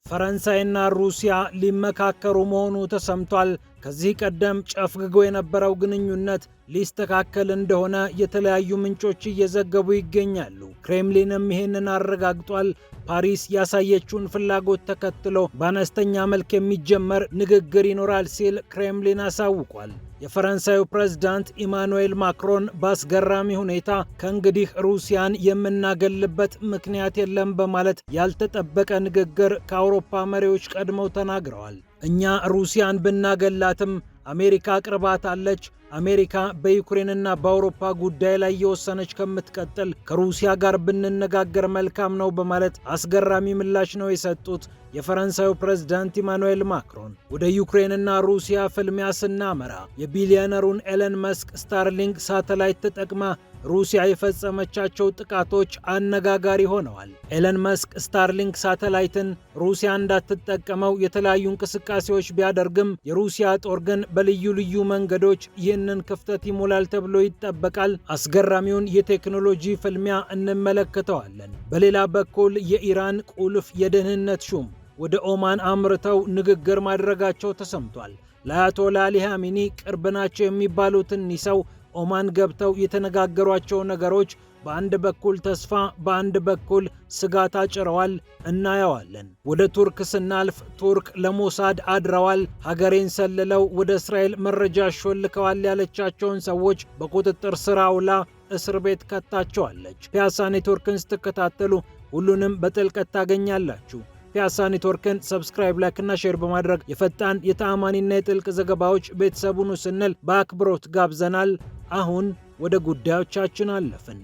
ፈረንሳይና ሩሲያ ሊመካከሩ መሆኑ ተሰምቷል። ከዚህ ቀደም ጨፍግጎ የነበረው ግንኙነት ሊስተካከል እንደሆነ የተለያዩ ምንጮች እየዘገቡ ይገኛሉ። ክሬምሊንም ይህንን አረጋግጧል። ፓሪስ ያሳየችውን ፍላጎት ተከትሎ በአነስተኛ መልክ የሚጀመር ንግግር ይኖራል ሲል ክሬምሊን አሳውቋል። የፈረንሳዩ ፕሬዝዳንት ኢማኑኤል ማክሮን በአስገራሚ ሁኔታ ከእንግዲህ ሩሲያን የምናገልበት ምክንያት የለም በማለት ያልተጠበቀ ንግግር ከአውሮፓ መሪዎች ቀድመው ተናግረዋል። እኛ ሩሲያን ብናገላትም አሜሪካ አቅርባታለች። አሜሪካ በዩክሬንና በአውሮፓ ጉዳይ ላይ የወሰነች ከምትቀጥል ከሩሲያ ጋር ብንነጋገር መልካም ነው በማለት አስገራሚ ምላሽ ነው የሰጡት የፈረንሳዩ ፕሬዝዳንት ኢማኑኤል ማክሮን። ወደ ዩክሬንና ሩሲያ ፍልሚያ ስናመራ የቢሊዮነሩን ኤለን መስክ ስታርሊንክ ሳተላይት ተጠቅማ ሩሲያ የፈጸመቻቸው ጥቃቶች አነጋጋሪ ሆነዋል። ኤለን መስክ ስታርሊንክ ሳተላይትን ሩሲያ እንዳትጠቀመው የተለያዩ እንቅስቃሴዎች ቢያደርግም የሩሲያ ጦር ግን በልዩ ልዩ መንገዶች ይህንን ክፍተት ይሞላል ተብሎ ይጠበቃል። አስገራሚውን የቴክኖሎጂ ፍልሚያ እንመለከተዋለን። በሌላ በኩል የኢራን ቁልፍ የደህንነት ሹም ወደ ኦማን አምርተው ንግግር ማድረጋቸው ተሰምቷል። ለአያቶላ አሊ ኻሜኒ ቅርብ ናቸው የሚባሉትን ሰው ኦማን ገብተው የተነጋገሯቸው ነገሮች በአንድ በኩል ተስፋ በአንድ በኩል ስጋት አጭረዋል። እናየዋለን። ወደ ቱርክ ስናልፍ ቱርክ ለሞሳድ አድረዋል፣ ሀገሬን ሰልለው ወደ እስራኤል መረጃ ሾልከዋል ያለቻቸውን ሰዎች በቁጥጥር ስር አውላ እስር ቤት ከታቸዋለች። ፒያሳ ኔትወርክን ስትከታተሉ ሁሉንም በጥልቀት ታገኛላችሁ። ፒያሳ ኔትወርክን ሰብስክራይብ፣ ላይክ እና ሼር በማድረግ የፈጣን የተአማኒና የጥልቅ ዘገባዎች ቤተሰቡን ስንል በአክብሮት ጋብዘናል። አሁን ወደ ጉዳዮቻችን አለፍን።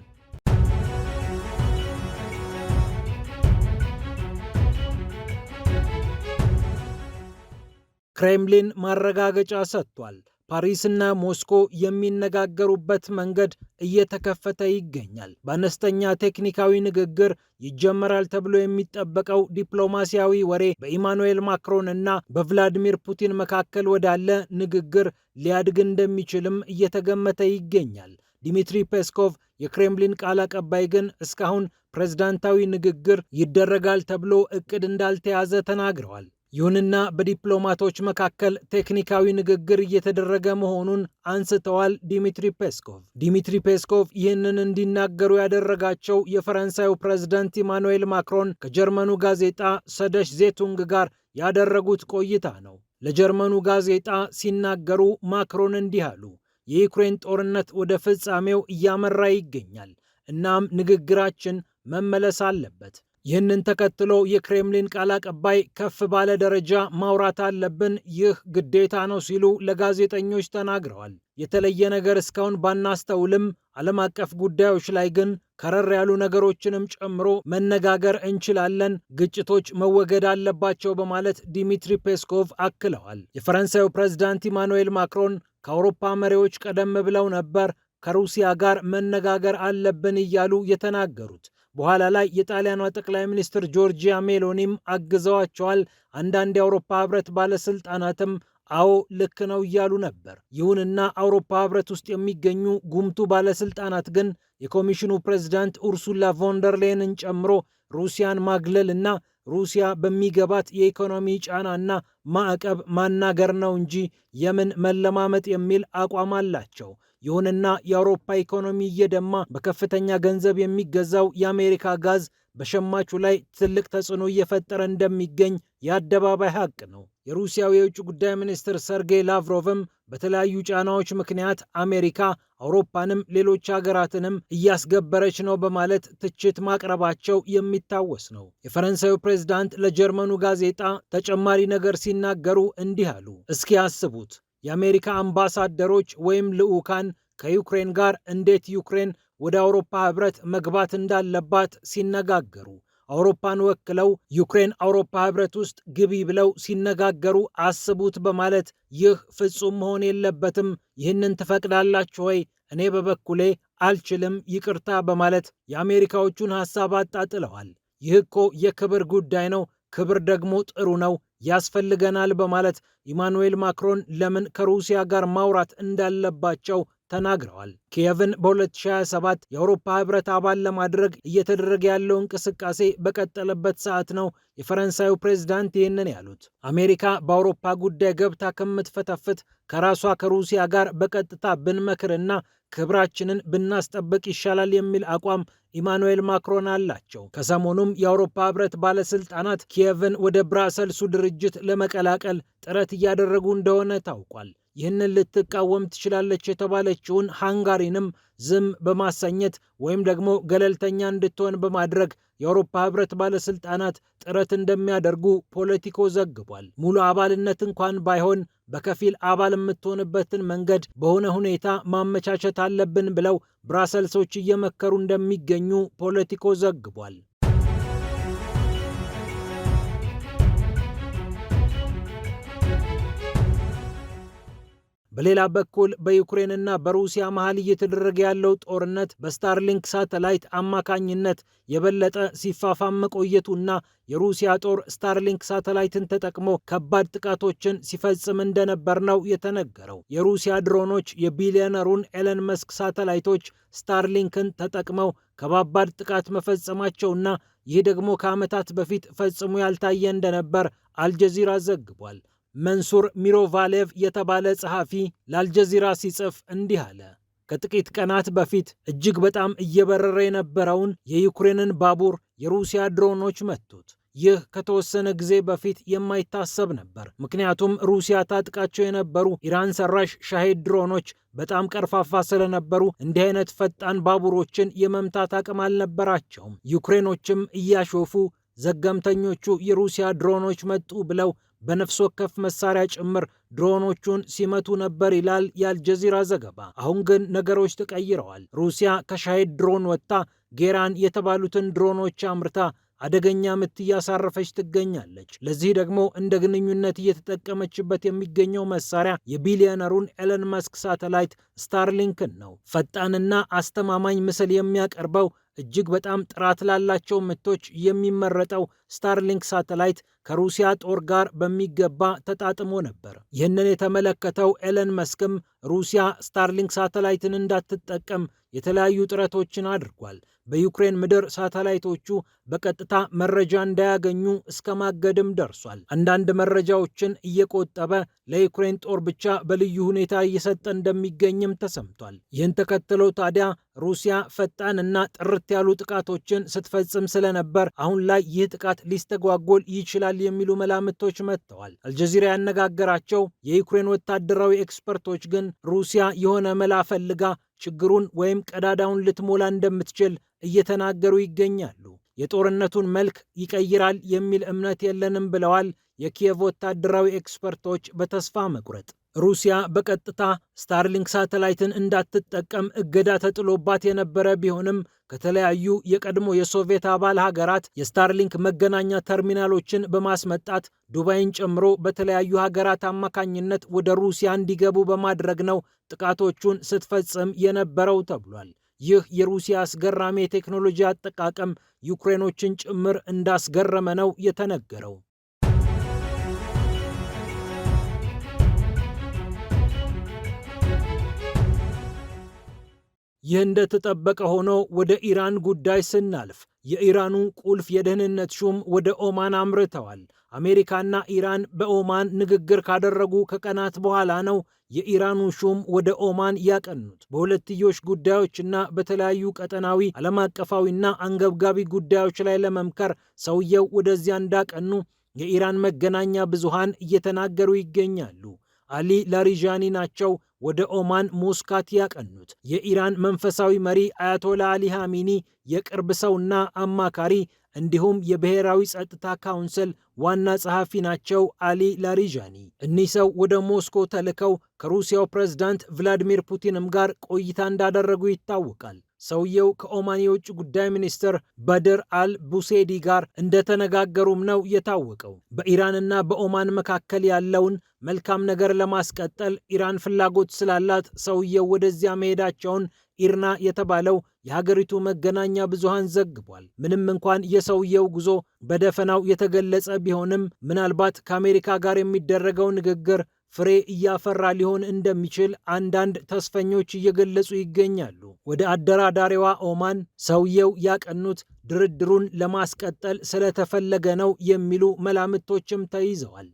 ክሬምሊን ማረጋገጫ ሰጥቷል። ፓሪስና ሞስኮ የሚነጋገሩበት መንገድ እየተከፈተ ይገኛል። በአነስተኛ ቴክኒካዊ ንግግር ይጀመራል ተብሎ የሚጠበቀው ዲፕሎማሲያዊ ወሬ በኢማኑኤል ማክሮን እና በቭላዲሚር ፑቲን መካከል ወዳለ ንግግር ሊያድግ እንደሚችልም እየተገመተ ይገኛል። ዲሚትሪ ፔስኮቭ የክሬምሊን ቃል አቀባይ ግን እስካሁን ፕሬዝዳንታዊ ንግግር ይደረጋል ተብሎ እቅድ እንዳልተያዘ ተናግረዋል። ይሁንና በዲፕሎማቶች መካከል ቴክኒካዊ ንግግር እየተደረገ መሆኑን አንስተዋል። ዲሚትሪ ፔስኮቭ ይህንን እንዲናገሩ ያደረጋቸው የፈረንሳዩ ፕሬዝዳንት ኢማኑኤል ማክሮን ከጀርመኑ ጋዜጣ ሰደሽ ዜቱንግ ጋር ያደረጉት ቆይታ ነው። ለጀርመኑ ጋዜጣ ሲናገሩ ማክሮን እንዲህ አሉ። የዩክሬን ጦርነት ወደ ፍጻሜው እያመራ ይገኛል። እናም ንግግራችን መመለስ አለበት። ይህንን ተከትሎ የክሬምሊን ቃል አቀባይ ከፍ ባለ ደረጃ ማውራት አለብን፣ ይህ ግዴታ ነው ሲሉ ለጋዜጠኞች ተናግረዋል። የተለየ ነገር እስካሁን ባናስተውልም ዓለም አቀፍ ጉዳዮች ላይ ግን ከረር ያሉ ነገሮችንም ጨምሮ መነጋገር እንችላለን፣ ግጭቶች መወገድ አለባቸው በማለት ዲሚትሪ ፔስኮቭ አክለዋል። የፈረንሳዩ ፕሬዝዳንት ኢማኑኤል ማክሮን ከአውሮፓ መሪዎች ቀደም ብለው ነበር ከሩሲያ ጋር መነጋገር አለብን እያሉ የተናገሩት። በኋላ ላይ የጣሊያኗ ጠቅላይ ሚኒስትር ጆርጂያ ሜሎኒም አግዘዋቸዋል። አንዳንድ የአውሮፓ ህብረት ባለስልጣናትም አዎ ልክ ነው እያሉ ነበር። ይሁንና አውሮፓ ህብረት ውስጥ የሚገኙ ጉምቱ ባለስልጣናት ግን የኮሚሽኑ ፕሬዝዳንት ኡርሱላ ቮንደርሌንን ጨምሮ ሩሲያን ማግለል እና ሩሲያ በሚገባት የኢኮኖሚ ጫናና ማዕቀብ ማናገር ነው እንጂ የምን መለማመጥ የሚል አቋም አላቸው። ይሁንና የአውሮፓ ኢኮኖሚ እየደማ በከፍተኛ ገንዘብ የሚገዛው የአሜሪካ ጋዝ በሸማቹ ላይ ትልቅ ተጽዕኖ እየፈጠረ እንደሚገኝ የአደባባይ ሀቅ ነው። የሩሲያው የውጭ ጉዳይ ሚኒስትር ሰርጌይ ላቭሮቭም በተለያዩ ጫናዎች ምክንያት አሜሪካ አውሮፓንም ሌሎች ሀገራትንም እያስገበረች ነው በማለት ትችት ማቅረባቸው የሚታወስ ነው። የፈረንሳዩ ፕሬዝዳንት ለጀርመኑ ጋዜጣ ተጨማሪ ነገር ሲናገሩ እንዲህ አሉ። እስኪ ያስቡት፣ የአሜሪካ አምባሳደሮች ወይም ልዑካን ከዩክሬን ጋር እንዴት ዩክሬን ወደ አውሮፓ ህብረት መግባት እንዳለባት ሲነጋገሩ፣ አውሮፓን ወክለው ዩክሬን አውሮፓ ህብረት ውስጥ ግቢ ብለው ሲነጋገሩ አስቡት በማለት ይህ ፍጹም መሆን የለበትም፣ ይህንን ትፈቅዳላችሁ ወይ? እኔ በበኩሌ አልችልም፣ ይቅርታ በማለት የአሜሪካዎቹን ሐሳብ አጣጥለዋል። ይህ እኮ የክብር ጉዳይ ነው፣ ክብር ደግሞ ጥሩ ነው፣ ያስፈልገናል በማለት ኢማኑኤል ማክሮን ለምን ከሩሲያ ጋር ማውራት እንዳለባቸው ተናግረዋል። ኪየቭን በ2027 የአውሮፓ ህብረት አባል ለማድረግ እየተደረገ ያለው እንቅስቃሴ በቀጠለበት ሰዓት ነው የፈረንሳዩ ፕሬዝዳንት ይህንን ያሉት። አሜሪካ በአውሮፓ ጉዳይ ገብታ ከምትፈተፍት ከራሷ ከሩሲያ ጋር በቀጥታ ብንመክርና ክብራችንን ብናስጠብቅ ይሻላል የሚል አቋም ኢማኑኤል ማክሮን አላቸው። ከሰሞኑም የአውሮፓ ህብረት ባለስልጣናት ኪየቭን ወደ ብራሰልሱ ድርጅት ለመቀላቀል ጥረት እያደረጉ እንደሆነ ታውቋል። ይህንን ልትቃወም ትችላለች የተባለችውን ሃንጋሪንም ዝም በማሰኘት ወይም ደግሞ ገለልተኛ እንድትሆን በማድረግ የአውሮፓ ህብረት ባለስልጣናት ጥረት እንደሚያደርጉ ፖለቲኮ ዘግቧል። ሙሉ አባልነት እንኳን ባይሆን በከፊል አባል የምትሆንበትን መንገድ በሆነ ሁኔታ ማመቻቸት አለብን ብለው ብራሰልሶች እየመከሩ እንደሚገኙ ፖለቲኮ ዘግቧል። በሌላ በኩል በዩክሬንና በሩሲያ መሃል እየተደረገ ያለው ጦርነት በስታርሊንክ ሳተላይት አማካኝነት የበለጠ ሲፋፋም መቆየቱና የሩሲያ ጦር ስታርሊንክ ሳተላይትን ተጠቅሞ ከባድ ጥቃቶችን ሲፈጽም እንደነበር ነው የተነገረው። የሩሲያ ድሮኖች የቢሊዮነሩን ኤለን መስክ ሳተላይቶች ስታርሊንክን ተጠቅመው ከባባድ ጥቃት መፈጸማቸውና ይህ ደግሞ ከዓመታት በፊት ፈጽሞ ያልታየ እንደነበር አልጀዚራ ዘግቧል። መንሱር ሚሮቫሌቭ የተባለ ጸሐፊ ለአልጀዚራ ሲጽፍ እንዲህ አለ። ከጥቂት ቀናት በፊት እጅግ በጣም እየበረረ የነበረውን የዩክሬንን ባቡር የሩሲያ ድሮኖች መቱት። ይህ ከተወሰነ ጊዜ በፊት የማይታሰብ ነበር። ምክንያቱም ሩሲያ ታጥቃቸው የነበሩ ኢራን ሰራሽ ሻሄድ ድሮኖች በጣም ቀርፋፋ ስለነበሩ እንዲህ አይነት ፈጣን ባቡሮችን የመምታት አቅም አልነበራቸውም። ዩክሬኖችም እያሾፉ ዘገምተኞቹ የሩሲያ ድሮኖች መጡ ብለው በነፍስ ወከፍ መሳሪያ ጭምር ድሮኖቹን ሲመቱ ነበር ይላል የአልጀዚራ ዘገባ። አሁን ግን ነገሮች ተቀይረዋል። ሩሲያ ከሻሄድ ድሮን ወጥታ ጌራን የተባሉትን ድሮኖች አምርታ አደገኛ ምት እያሳረፈች ትገኛለች። ለዚህ ደግሞ እንደ ግንኙነት እየተጠቀመችበት የሚገኘው መሳሪያ የቢሊዮነሩን ኤለን መስክ ሳተላይት ስታርሊንክን ነው። ፈጣንና አስተማማኝ ምስል የሚያቀርበው እጅግ በጣም ጥራት ላላቸው ምቶች የሚመረጠው ስታርሊንክ ሳተላይት ከሩሲያ ጦር ጋር በሚገባ ተጣጥሞ ነበር። ይህንን የተመለከተው ኤለን መስክም ሩሲያ ስታርሊንክ ሳተላይትን እንዳትጠቀም የተለያዩ ጥረቶችን አድርጓል። በዩክሬን ምድር ሳተላይቶቹ በቀጥታ መረጃ እንዳያገኙ እስከ ማገድም ደርሷል። አንዳንድ መረጃዎችን እየቆጠበ ለዩክሬን ጦር ብቻ በልዩ ሁኔታ እየሰጠ እንደሚገኝም ተሰምቷል። ይህን ተከትሎ ታዲያ ሩሲያ ፈጣንና ጥርት ያሉ ጥቃቶችን ስትፈጽም ስለነበር አሁን ላይ ይህ ጥቃት ሊስተጓጎል ይችላል የሚሉ መላምቶች መጥተዋል። አልጀዚራ ያነጋገራቸው የዩክሬን ወታደራዊ ኤክስፐርቶች ግን ሩሲያ የሆነ መላ ፈልጋ ችግሩን ወይም ቀዳዳውን ልትሞላ እንደምትችል እየተናገሩ ይገኛሉ። የጦርነቱን መልክ ይቀይራል የሚል እምነት የለንም ብለዋል የኪየቭ ወታደራዊ ኤክስፐርቶች በተስፋ መቁረጥ። ሩሲያ በቀጥታ ስታርሊንክ ሳተላይትን እንዳትጠቀም እገዳ ተጥሎባት የነበረ ቢሆንም ከተለያዩ የቀድሞ የሶቪየት አባል ሀገራት የስታርሊንክ መገናኛ ተርሚናሎችን በማስመጣት ዱባይን ጨምሮ በተለያዩ ሀገራት አማካኝነት ወደ ሩሲያ እንዲገቡ በማድረግ ነው ጥቃቶቹን ስትፈጽም የነበረው ተብሏል። ይህ የሩሲያ አስገራሚ የቴክኖሎጂ አጠቃቀም ዩክሬኖችን ጭምር እንዳስገረመ ነው የተነገረው። ይህ እንደተጠበቀ ሆኖ ወደ ኢራን ጉዳይ ስናልፍ የኢራኑ ቁልፍ የደህንነት ሹም ወደ ኦማን አምርተዋል። አሜሪካና ኢራን በኦማን ንግግር ካደረጉ ከቀናት በኋላ ነው የኢራኑ ሹም ወደ ኦማን ያቀኑት። በሁለትዮሽ ጉዳዮችና በተለያዩ ቀጠናዊ ዓለም አቀፋዊና አንገብጋቢ ጉዳዮች ላይ ለመምከር ሰውየው ወደዚያ እንዳቀኑ የኢራን መገናኛ ብዙሃን እየተናገሩ ይገኛሉ። አሊ ላሪጃኒ ናቸው ወደ ኦማን ሙስካት ያቀኑት። የኢራን መንፈሳዊ መሪ አያቶላ አሊ ሐሚኒ የቅርብ ሰውና አማካሪ እንዲሁም የብሔራዊ ጸጥታ ካውንስል ዋና ጸሐፊ ናቸው አሊ ላሪጃኒ። እኒህ ሰው ወደ ሞስኮ ተልከው ከሩሲያው ፕሬዝዳንት ቭላዲሚር ፑቲንም ጋር ቆይታ እንዳደረጉ ይታወቃል። ሰውየው ከኦማን የውጭ ጉዳይ ሚኒስትር በድር አል ቡሴዲ ጋር እንደተነጋገሩም ነው የታወቀው። በኢራንና በኦማን መካከል ያለውን መልካም ነገር ለማስቀጠል ኢራን ፍላጎት ስላላት ሰውየው ወደዚያ መሄዳቸውን ኢርና የተባለው የሀገሪቱ መገናኛ ብዙሃን ዘግቧል። ምንም እንኳን የሰውየው ጉዞ በደፈናው የተገለጸ ቢሆንም ምናልባት ከአሜሪካ ጋር የሚደረገው ንግግር ፍሬ እያፈራ ሊሆን እንደሚችል አንዳንድ ተስፈኞች እየገለጹ ይገኛሉ። ወደ አደራዳሪዋ ኦማን ሰውየው ያቀኑት ድርድሩን ለማስቀጠል ስለተፈለገ ነው የሚሉ መላምቶችም ተይዘዋል።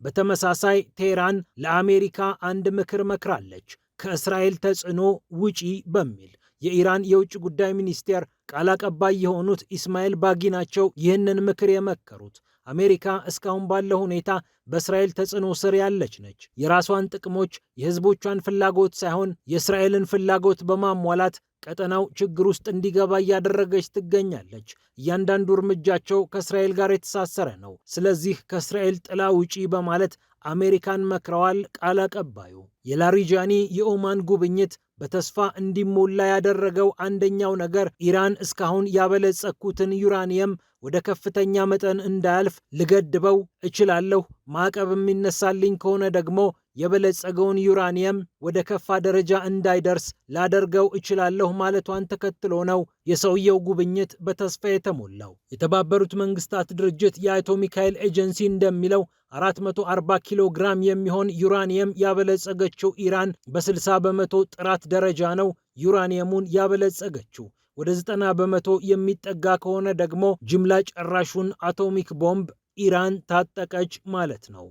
በተመሳሳይ ቴህራን ለአሜሪካ አንድ ምክር መክራለች፣ ከእስራኤል ተጽዕኖ ውጪ በሚል። የኢራን የውጭ ጉዳይ ሚኒስቴር ቃል አቀባይ የሆኑት ኢስማኤል ባጊ ናቸው ይህንን ምክር የመከሩት። አሜሪካ እስካሁን ባለው ሁኔታ በእስራኤል ተጽዕኖ ስር ያለች ነች። የራሷን ጥቅሞች፣ የህዝቦቿን ፍላጎት ሳይሆን የእስራኤልን ፍላጎት በማሟላት ቀጠናው ችግር ውስጥ እንዲገባ እያደረገች ትገኛለች። እያንዳንዱ እርምጃቸው ከእስራኤል ጋር የተሳሰረ ነው። ስለዚህ ከእስራኤል ጥላ ውጪ በማለት አሜሪካን መክረዋል ቃል አቀባዩ። የላሪጃኒ የኦማን ጉብኝት በተስፋ እንዲሞላ ያደረገው አንደኛው ነገር ኢራን እስካሁን ያበለጸኩትን ዩራኒየም ወደ ከፍተኛ መጠን እንዳያልፍ ልገድበው እችላለሁ፣ ማዕቀብ የሚነሳልኝ ከሆነ ደግሞ የበለጸገውን ዩራኒየም ወደ ከፋ ደረጃ እንዳይደርስ ላደርገው እችላለሁ ማለቷን ተከትሎ ነው የሰውየው ጉብኝት በተስፋ የተሞላው። የተባበሩት መንግስታት ድርጅት የአቶሚክ ኃይል ኤጀንሲ እንደሚለው 440 ኪሎ ግራም የሚሆን ዩራኒየም ያበለጸገችው ኢራን በ60 በመቶ ጥራት ደረጃ ነው ዩራኒየሙን ያበለጸገችው። ወደ 90 በመቶ የሚጠጋ ከሆነ ደግሞ ጅምላ ጨራሹን አቶሚክ ቦምብ ኢራን ታጠቀች ማለት ነው።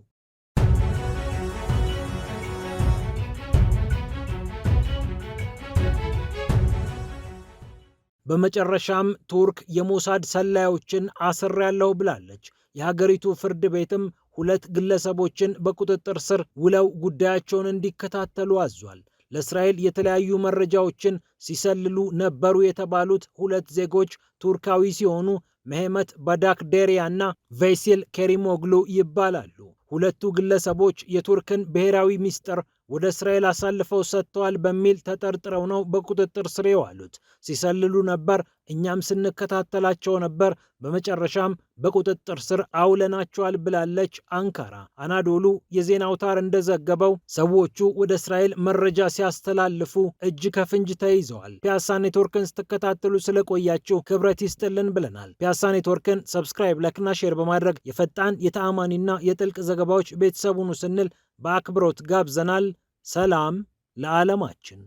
በመጨረሻም ቱርክ የሞሳድ ሰላዮችን አስሬያለሁ ብላለች። የሀገሪቱ ፍርድ ቤትም 2 ግለሰቦችን በቁጥጥር ስር ውለው ጉዳያቸውን እንዲከታተሉ አዟል። ለእስራኤል የተለያዩ መረጃዎችን ሲሰልሉ ነበሩ የተባሉት 2 ዜጎች ቱርካዊ ሲሆኑ መሄመት ባዳክዴሪያ እና ቬይሲል ኬሪሞግሉ ይባላሉ። ሁለቱ ግለሰቦች የቱርክን ብሔራዊ ሚስጥር ወደ እስራኤል አሳልፈው ሰጥተዋል በሚል ተጠርጥረው ነው በቁጥጥር ስር የዋሉት። ሲሰልሉ ነበር፣ እኛም ስንከታተላቸው ነበር፣ በመጨረሻም በቁጥጥር ስር አውለናቸዋል ብላለች አንካራ። አናዶሉ የዜና አውታር እንደዘገበው ሰዎቹ ወደ እስራኤል መረጃ ሲያስተላልፉ እጅ ከፍንጅ ተይዘዋል። ፒያሳ ኔትወርክን ስትከታተሉ ስለቆያችሁ ክብረት ይስጥልን ብለናል። ፒያሳ ኔትወርክን ሰብስክራይብ፣ ላይክና ሼር በማድረግ የፈጣን የተአማኒና የጥልቅ ዘገባዎች ቤተሰቡን ስንል በአክብሮት ጋብዘናል። ሰላም ለዓለማችን።